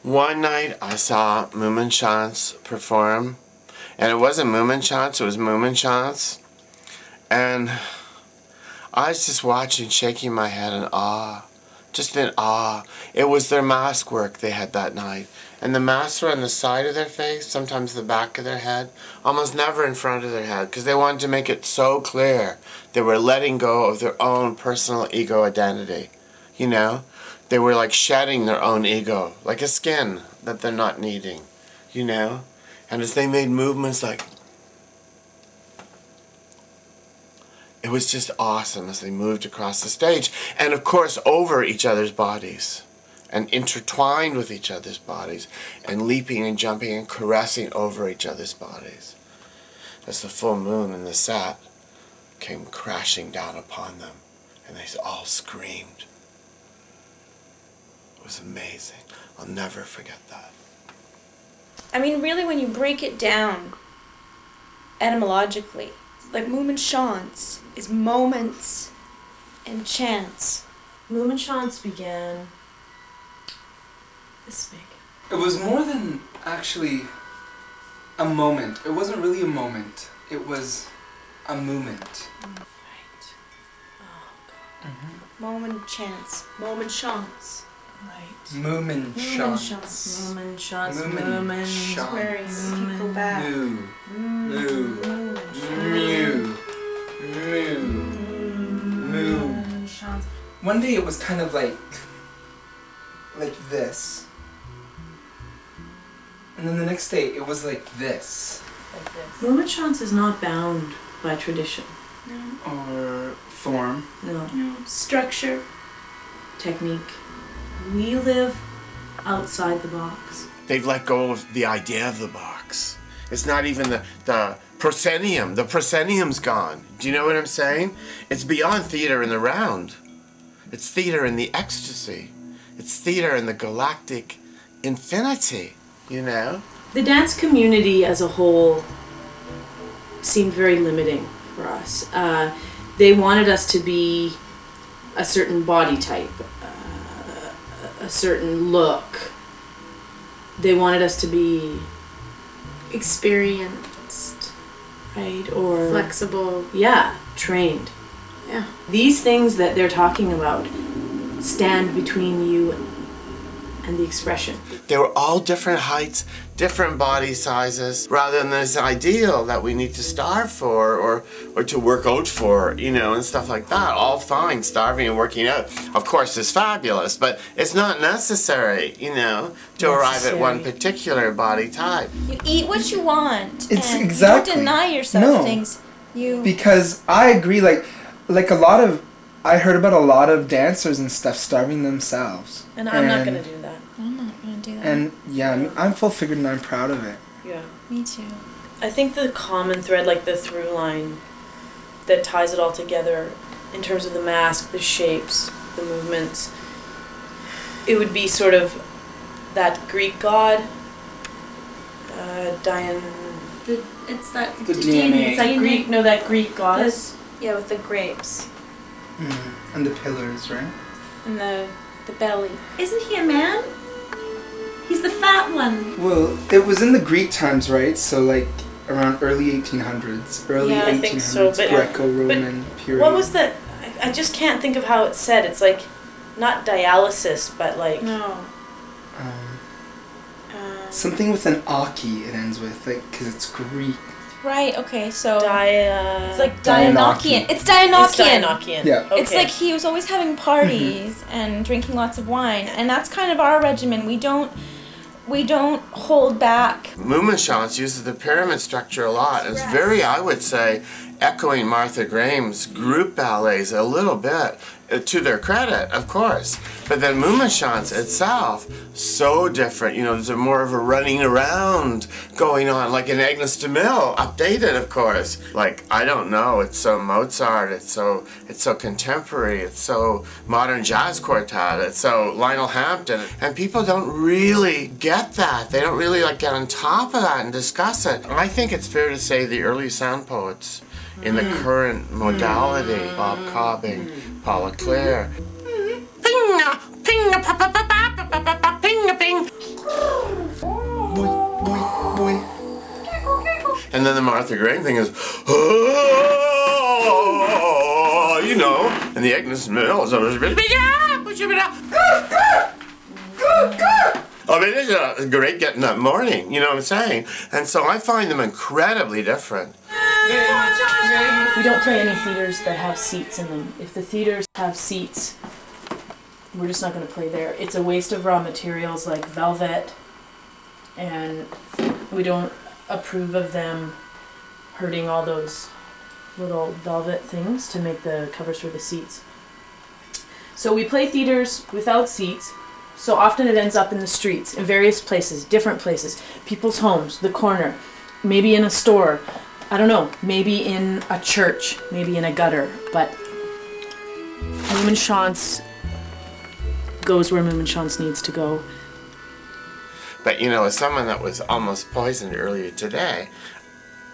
One night I saw Moomenchance perform, and it wasn't Moomenchance, it was Moomenchance, and I was just watching, shaking my head in awe, just in awe. It was their mask work they had that night, and the masks were on the side of their face, sometimes the back of their head, almost never in front of their head, because they wanted to make it so clear they were letting go of their own personal ego identity, you know? They were like shedding their own ego, like a skin that they're not needing, you know? And as they made movements like, it was just awesome as they moved across the stage. And of course over each other's bodies, and intertwined with each other's bodies, and leaping and jumping and caressing over each other's bodies. As the full moon and the sat came crashing down upon them, and they all screamed. It was amazing. I'll never forget that. I mean, really, when you break it down etymologically, like Moomenchance is moments and chance. Moomenchance began this big. It was more than actually a moment. It wasn't really a moment. It was a movement. Right. Oh, God. Moomenchance. Moomenchance. Right. Moomenchance. Moomenchance. Moomenchance. Swearing people back. Moo. Moo. Mew. Moo. One day it was kind of like this. And then the next day it was like this. Moomenchance is not bound by tradition. No. Or form. No. No. Structure. Technique. We live outside the box. They've let go of the idea of the box. It's not even the proscenium. The proscenium's gone. Do you know what I'm saying? It's beyond theater in the round. It's theater in the ecstasy. It's theater in the galactic infinity, you know? The dance community as a whole seemed very limiting for us. They wanted us to be a certain body type, a certain look. They wanted us to be Experienced. right or Flexible. yeah, trained. Yeah. These things that they're talking about stand between you and the expression. They were all different heights, different body sizes, rather than this ideal that we need to starve for or to work out for, you know, and stuff like that. All fine, starving and working out, of course, is fabulous, but it's not necessary, you know, to arrive at one particular body type. You eat what you want. It's and exactly. You don't deny yourself No. things. You. Because I agree, like a lot of, I heard about a lot of dancers and stuff starving themselves. And I'm not going to do that. I'm not gonna do that. And yeah, I'm full figured and I'm proud of it. Yeah. Me too. I think the common thread, like the through line that ties it all together in terms of the mask, the shapes, the movements, it would be sort of that Greek god, It's that The DNA. It's that Greek, no, that Greek goddess. Yeah, with the grapes And the pillars, right? and the belly. Isn't he a man? He's the fat one. Well, it was in the Greek times, right? So like around early 1800s, early Yeah, I 1800s, think so, but- Greco-Roman period. What was the? I just can't think of how it's said. It's like not dialysis, but like No. Something with an aki it ends with, like, because it's Greek. Right. Okay. So it's it's like Dianochian. Dianochian. It's Dianochian. It's Dianochian. Yeah. Okay. It's like he was always having parties and drinking lots of wine, and that's kind of our regimen. We don't hold back. Moomenchance uses the pyramid structure a lot. It's very, I would say, echoing Martha Graham's group ballets a little bit, to their credit, of course. But then Moomenchance itself, so different. You know, there's more of a running around going on, like an Agnes de Mille, updated, of course. Like, I don't know, it's so Mozart, it's so contemporary, it's so modern jazz quartet, it's so Lionel Hampton. And people don't really get that. They don't really like get on top of that and discuss it. I think it's fair to say the early sound poets in the current modality, Bob Cobbing, Paula Clare. Ping, ping, ping, ping, ping, And then the Martha Graham thing is, oh, you know, and the Agnes Mill is I mean, it's great getting up morning, you know what I'm saying? And so I find them incredibly different. We don't play any theaters that have seats in them. If the theaters have seats, we're just not going to play there. It's a waste of raw materials like velvet, and we don't approve of them hurting all those little velvet things to make the covers for the seats. So we play theaters without seats. So often it ends up in the streets, in various places, different places, people's homes, the corner, maybe in a store, I don't know, maybe in a church, maybe in a gutter, but Moomenchance goes where Moomenchance needs to go. But you know, as someone that was almost poisoned earlier today,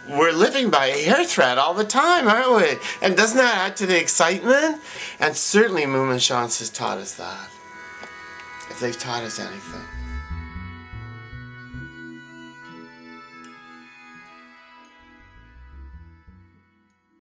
we're living by a hair thread all the time, aren't we? And doesn't that add to the excitement? And certainly Moomenchance has taught us that. If they've taught us anything.